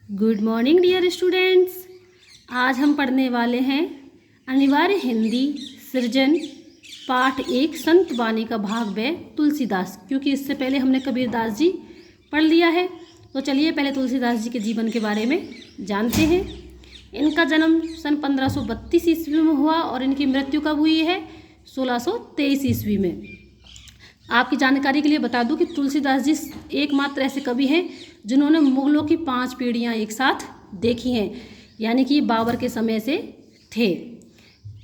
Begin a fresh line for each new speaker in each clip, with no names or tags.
Good morning dear students. आज हम पढ़ने वाले हैं अनिवार्य हिंदी सृजन पाठ 1 संत वाणी का भाग व तुलसीदास, क्योंकि इससे पहले हमने कबीरदास जी पढ़ लिया है। तो चलिए पहले तुलसीदास जी के जीवन के बारे में जानते हैं। इनका जन्म सन 1532 ईस्वी में हुआ और इनकी मृत्यु कब हुई है? 1623 ईस्वी में। आपकी जानकारी के लिए बता दूं कि तुलसीदास जी एकमात्र ऐसे कवि हैं जिन्होंने मुगलों की 5 पीढ़ियां एक साथ देखी हैं, यानी कि बाबर के समय से थे।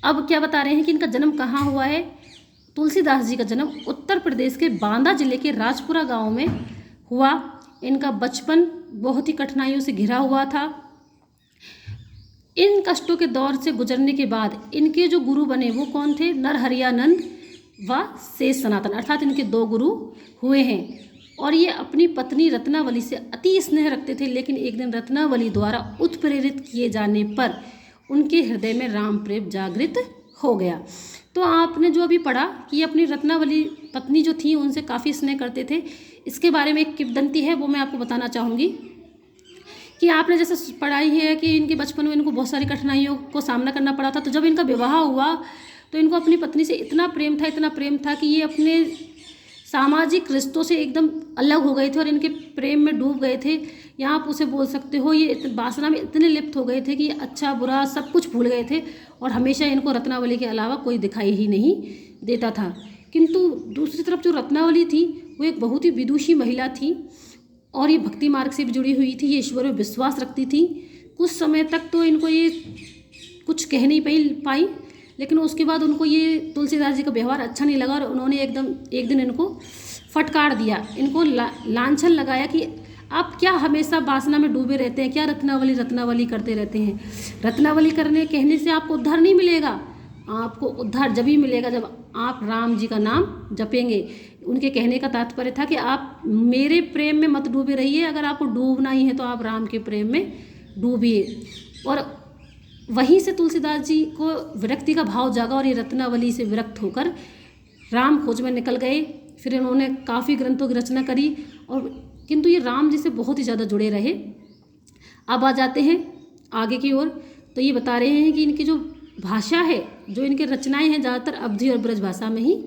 अब क्या बता रहे हैं कि इनका जन्म कहाँ हुआ है। तुलसीदास जी का जन्म उत्तर प्रदेश के बांदा जिले के राजपुरा गांव में हुआ। इनका बचपन बहुत ही कठिनाइयों से घिरा हुआ था। इन कष्टों के दौर से गुजरने के बाद इनके जो गुरु बने वो कौन थे? नरहरियानंद व शेष सनातन, अर्थात इनके 2 गुरु हुए हैं। और ये अपनी पत्नी रत्नावली से अति स्नेह रखते थे, लेकिन एक दिन रत्नावली द्वारा उत्प्रेरित किए जाने पर उनके हृदय में राम प्रेम जागृत हो गया। तो आपने जो अभी पढ़ा कि अपनी रत्नावली पत्नी जो थी उनसे काफ़ी स्नेह करते थे, इसके बारे में एक किंवदंती है, वो मैं आपको बताना चाहूँगी। कि आपने जैसे पढ़ाई है कि इनके बचपन में इनको बहुत सारी कठिनाइयों को सामना करना पड़ा था। तो जब इनका विवाह हुआ तो इनको अपनी पत्नी से इतना प्रेम था कि ये अपने सामाजिक रिश्तों से एकदम अलग हो गए थे और इनके प्रेम में डूब गए थे। यहाँ आप उसे बोल सकते हो, ये वासना में इतने लिप्त हो गए थे कि अच्छा बुरा सब कुछ भूल गए थे और हमेशा इनको रत्नावली के अलावा कोई दिखाई ही नहीं देता था। किंतु दूसरी तरफ जो रत्नावली थी वो एक बहुत ही विदुषी महिला थी और ये भक्ति मार्ग से भी जुड़ी हुई थी। ये ईश्वर में विश्वास रखती थी। कुछ समय तक तो इनको ये कुछ कह नहीं पाई, लेकिन उसके बाद उनको ये तुलसीदास जी का व्यवहार अच्छा नहीं लगा और उन्होंने एक दिन इनको फटकार दिया। इनको लांछन लगाया कि आप क्या हमेशा वासना में डूबे रहते हैं, क्या रत्नावली करते रहते हैं। रत्नावली कहने से आपको उद्धार नहीं मिलेगा। आपको उद्धार जब ही मिलेगा जब आप राम जी का नाम जपेंगे। उनके कहने का तात्पर्य था कि आप मेरे प्रेम में मत डूबे रहिए, अगर आपको डूबना ही है तो आप राम के प्रेम में डूबिए। और वहीं से तुलसीदास जी को विरक्ति का भाव जागा और ये रत्नावली से विरक्त होकर राम खोज में निकल गए। फिर इन्होंने काफ़ी ग्रंथों की रचना करी और किंतु ये राम जी से बहुत ही ज़्यादा जुड़े रहे। अब आ जाते हैं आगे की ओर। तो ये बता रहे हैं कि इनकी जो भाषा है, जो इनके रचनाएं हैं, ज़्यादातर अवधी और ब्रज भाषा में ही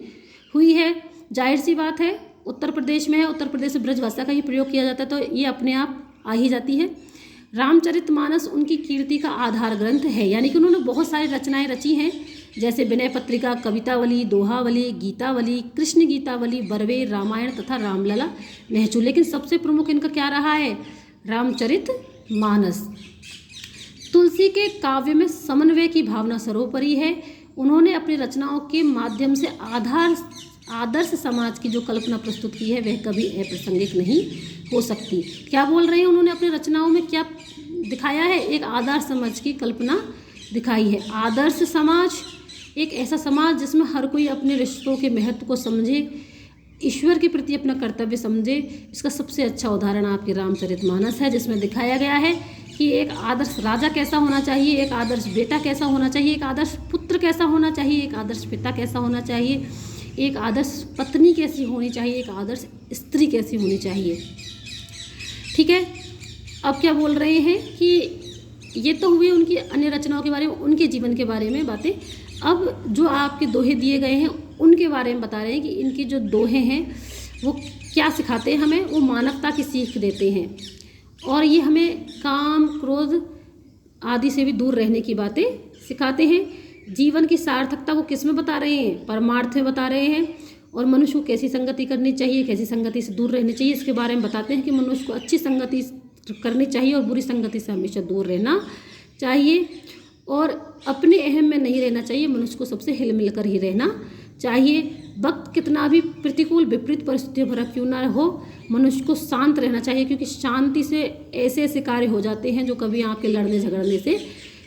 हुई है। जाहिर सी बात है, उत्तर प्रदेश में है, उत्तर प्रदेश में ब्रज भाषा का ही प्रयोग किया जाता है, तो ये अपने आप आ ही जाती है। रामचरितमानस उनकी कीर्ति का आधार ग्रंथ है, यानी कि उन्होंने बहुत सारी रचनाएं रची हैं, जैसे विनय पत्रिका, कवितावली, दोहावली, गीतावली, कृष्ण गीतावली, बरवे, रामायण तथा रामलला, महचू। लेकिन सबसे प्रमुख इनका क्या रहा है? रामचरितमानस। तुलसी के काव्य में समन्वय की भावना सर्वोपरि है। उन्होंने अपनी रचनाओं के माध्यम से आदर्श समाज की जो कल्पना प्रस्तुत की है वह कभी अप्रासंगिक नहीं हो सकती। क्या बोल रहे हैं? उन्होंने अपनी रचनाओं में क्या दिखाया है? एक आदर्श समाज की कल्पना दिखाई है। आदर्श समाज एक ऐसा समाज जिसमें हर कोई अपने रिश्तों के महत्व को समझे, ईश्वर के प्रति अपना कर्तव्य समझे। इसका सबसे अच्छा उदाहरण आपके रामचरितमानस है, जिसमें दिखाया गया है कि एक आदर्श राजा कैसा होना चाहिए, एक आदर्श बेटा कैसा होना चाहिए, एक आदर्श पुत्र कैसा होना चाहिए, एक आदर्श पिता कैसा होना चाहिए, एक आदर्श पत्नी कैसी होनी चाहिए, एक आदर्श स्त्री कैसी होनी चाहिए। ठीक है। अब क्या बोल रहे हैं कि ये तो हुई उनकी अन्य रचनाओं के बारे में, उनके जीवन के बारे में बातें। अब जो आपके दोहे दिए गए हैं उनके बारे में बता रहे हैं कि इनके जो दोहे हैं वो क्या सिखाते हैं हमें? वो मानवता की सीख देते हैं और ये हमें काम, क्रोध आदि से भी दूर रहने की बातें सिखाते हैं। जीवन की सार्थकता को किस में बता रहे हैं? परमार्थ में बता रहे हैं। और मनुष्य को कैसी संगति करनी चाहिए, कैसी संगति से दूर रहनी चाहिए, इसके बारे में बताते हैं कि मनुष्य को अच्छी संगति करनी चाहिए और बुरी संगति से हमेशा दूर रहना चाहिए और अपने अहम में नहीं रहना चाहिए। मनुष्य को सबसे हिल मिल कर ही रहना चाहिए। वक्त कितना भी प्रतिकूल विपरीत परिस्थितियों भरा क्यों ना हो, मनुष्य को शांत रहना चाहिए, क्योंकि शांति से ऐसे ऐसे कार्य हो जाते हैं जो कभी आपके लड़ने झगड़ने से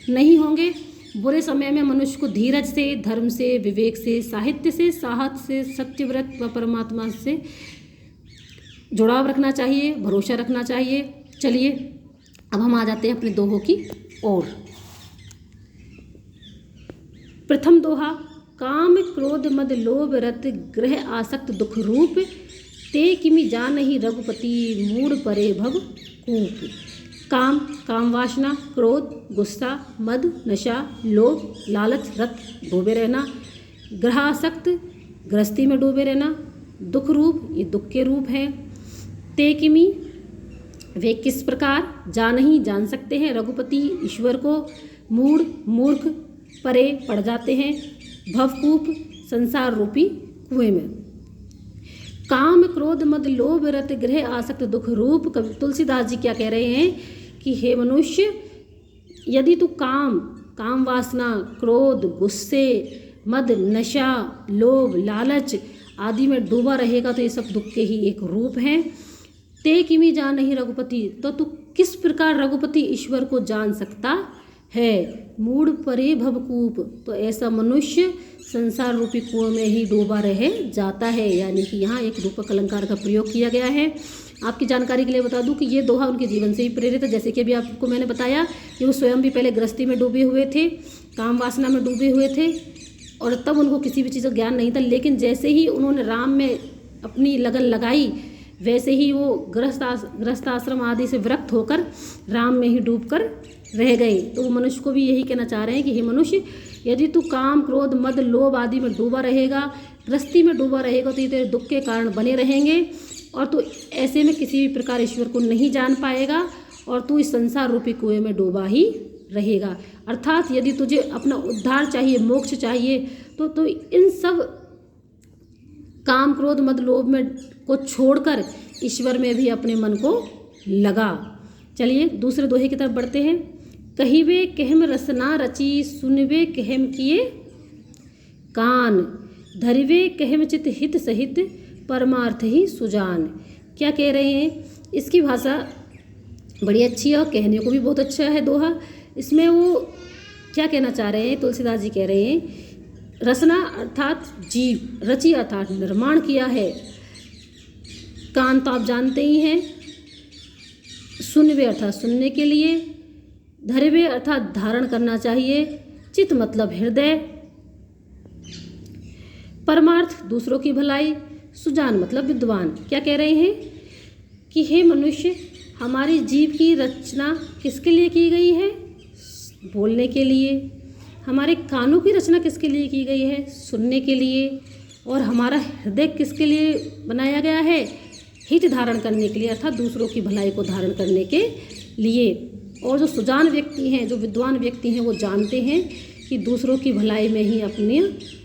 नहीं होंगे। बुरे समय में मनुष्य को धीरज से, धर्म से, विवेक से, साहित्य से, साहस से, सत्यव्रत व परमात्मा से जुड़ाव रखना चाहिए, भरोसा रखना चाहिए। चलिए अब हम आ जाते हैं अपने दोहों की ओर। प्रथम दोहा, काम क्रोध मद लोभ रत ग्रह आसक्त दुख रूप, ते किमि जानहि रघुपति मूढ़ परे भव कूप। काम, काम वासना, क्रोध, गुस्सा, मद, नशा, लोभ, लालच, रत, डूबे रहना। ग्रहासक्त, गृहस्थी में डूबे रहना। दुख रूप, ये दुख के रूप हैं। ते किमी, वे किस प्रकार, जा नहीं जान सकते हैं रघुपति ईश्वर को। मूढ़, मूर्ख, परे पड़ जाते हैं। भवकूप, संसार रूपी कुएं में। काम, क्रोध, मद, लोभ, रत, गृह आसक्त, दुख रूप। कवि तुलसीदास जी क्या कह रहे हैं कि हे मनुष्य, यदि तू काम, काम वासना, क्रोध, गुस्से, मद, नशा, लोभ, लालच आदि में डूबा रहेगा तो ये सब दुख के ही एक रूप हैं। ते किमी जान नहीं रघुपति, तो तू किस प्रकार रघुपति ईश्वर को जान सकता है। मूढ़, परे, भवकूप, तो ऐसा मनुष्य संसार रूपी कुएं में ही डूबा रह जाता है। यानी कि यहाँ एक रूपक अलंकार का प्रयोग किया गया है। आपकी जानकारी के लिए बता दूं कि ये दोहा उनके जीवन से ही प्रेरित है। जैसे कि अभी आपको मैंने बताया कि वो स्वयं भी पहले गृहस्थी में डूबे हुए थे, काम वासना में डूबे हुए थे और तब उनको किसी भी चीज़ का ज्ञान नहीं था। लेकिन जैसे ही उन्होंने राम में अपनी लगन लगाई वैसे ही वो गृहस्थ आश्रम आदि से विरक्त होकर राम में ही डूबकर रह गए। तो वो मनुष्य को भी यही कहना चाह रहे हैं कि हे मनुष्य, यदि तू काम, क्रोध, मद, लोभ आदि में डूबा रहेगा, गृहस्थी में डूबा रहेगा तो ये तेरे दुख के कारण बने रहेंगे और तू ऐसे में किसी भी प्रकार ईश्वर को नहीं जान पाएगा और तू इस संसार रूपी कुएं में डूबा ही रहेगा। अर्थात यदि तुझे अपना उद्धार चाहिए, मोक्ष चाहिए तो इन सब काम, क्रोध, मद, लोभ में को छोड़कर ईश्वर में भी अपने मन को लगा। चलिए दूसरे दोहे की तरफ बढ़ते हैं। कहिवे कहम रसना रची, सुनवे कहम किए कान, धरिवे कहम चित हित सहित, परमार्थ ही सुजान। क्या कह रहे हैं? इसकी भाषा बड़ी अच्छी है और कहने को भी बहुत अच्छा है दोहा। इसमें वो क्या कहना चाह रहे हैं? तुलसीदास जी कह रहे हैं रसना अर्थात जीव, रची अर्थात निर्माण किया है, कान तो आप जानते ही हैं, सुनवे अर्थात सुनने के लिए, धरवे अर्थात धारण करना चाहिए, चित मतलब हृदय, परमार्थ दूसरों की भलाई, सुजान मतलब विद्वान। क्या कह रहे हैं कि हे मनुष्य, हमारी जीव की रचना किसके लिए की गई है? बोलने के लिए। हमारे कानों की रचना किसके लिए की गई है? सुनने के लिए। और हमारा हृदय किसके लिए बनाया गया है? हित धारण करने के लिए अर्थात दूसरों की भलाई को धारण करने के लिए। और जो सुजान व्यक्ति हैं, जो विद्वान व्यक्ति हैं, वो जानते हैं कि दूसरों की भलाई में ही अपनी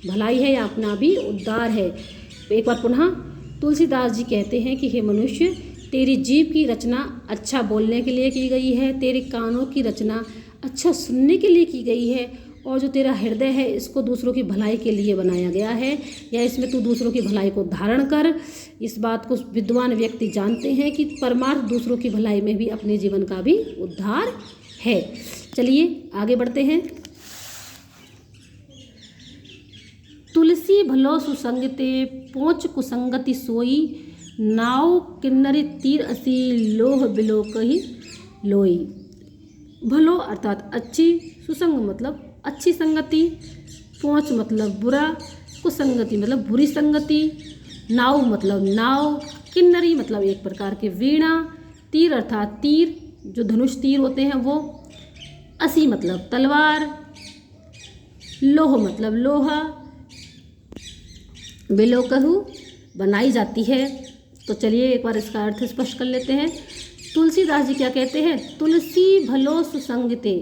भलाई है या अपना भी उद्धार है। एक बार पुनः तुलसीदास जी कहते हैं कि हे मनुष्य, तेरी जीभ की रचना अच्छा बोलने के लिए की गई है, तेरे कानों की रचना अच्छा सुनने के लिए की गई है और जो तेरा हृदय है इसको दूसरों की भलाई के लिए बनाया गया है, या इसमें तू दूसरों की भलाई को धारण कर। इस बात को विद्वान व्यक्ति जानते हैं कि परमार्थ दूसरों की भलाई में भी अपने जीवन का भी उद्धार है। चलिए आगे बढ़ते हैं। तुलसी भलो सुसंगते, पोंच कुसंगति सोई, नाव किन्नरी तीर असी, लोह बिलोक ही लोई। भलो अर्थात अच्छी, सुसंग मतलब अच्छी संगति, पोंच मतलब बुरा, कुसंगति मतलब बुरी संगति, नाव मतलब नाव, किन्नरी मतलब एक प्रकार के वीणा, तीर अर्थात तीर जो धनुष तीर होते हैं वो, असी मतलब तलवार, लोह मतलब लोहा, बिलोकहु बनाई जाती है। तो चलिए एक बार इसका अर्थ स्पष्ट कर लेते हैं। तुलसीदास जी क्या कहते हैं? तुलसी भलो सुसंगते,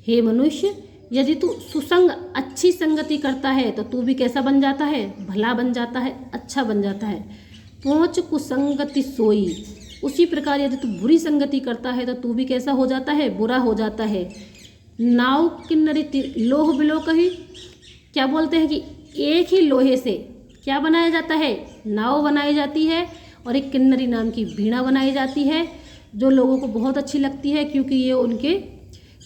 हे मनुष्य, यदि तू सुसंग अच्छी संगति करता है तो तू भी कैसा बन जाता है? भला बन जाता है, अच्छा बन जाता है। पोंच कुसंगति सोई, उसी प्रकार यदि तू बुरी संगति करता है तो तू भी कैसा हो जाता है? बुरा हो जाता है। नाव किन्नरी लोह बिलोक ही, क्या बोलते हैं कि एक ही लोहे से क्या बनाया जाता है? नाव बनाई जाती है और एक किन्नरी नाम की वीणा बनाई जाती है जो लोगों को बहुत अच्छी लगती है क्योंकि ये उनके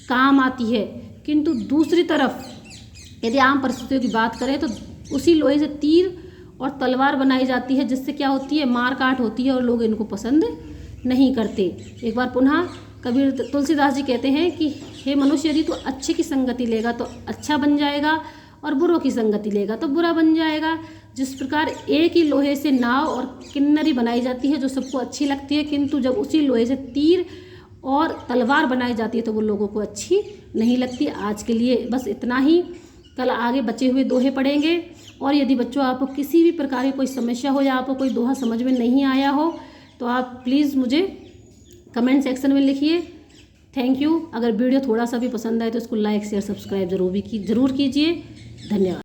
काम आती है। किंतु दूसरी तरफ यदि आम परिस्थितियों की बात करें तो उसी लोहे से तीर और तलवार बनाई जाती है जिससे क्या होती है? मार काट होती है और लोग इनको पसंद नहीं करते। एक बार पुनः कबीर तुलसीदास जी कहते हैं कि हे मनुष्य, यदि तू अच्छे की संगति लेगा तो अच्छा बन जाएगा और बुरों की संगति लेगा तो बुरा बन जाएगा। जिस प्रकार एक ही लोहे से नाव और किन्नरी बनाई जाती है जो सबको अच्छी लगती है, किंतु जब उसी लोहे से तीर और तलवार बनाई जाती है तो वो लोगों को अच्छी नहीं लगती। आज के लिए बस इतना ही। कल आगे बचे हुए दोहे पढ़ेंगे। और यदि बच्चों आपको किसी भी प्रकार की कोई समस्या हो या आपको कोई दोहा समझ में नहीं आया हो तो आप प्लीज़ मुझे कमेंट सेक्शन में लिखिए। Thank you. अगर वीडियो थोड़ा सा भी पसंद आए तो इसको लाइक शेयर सब्सक्राइब जरूर कीजिए। धन्यवाद।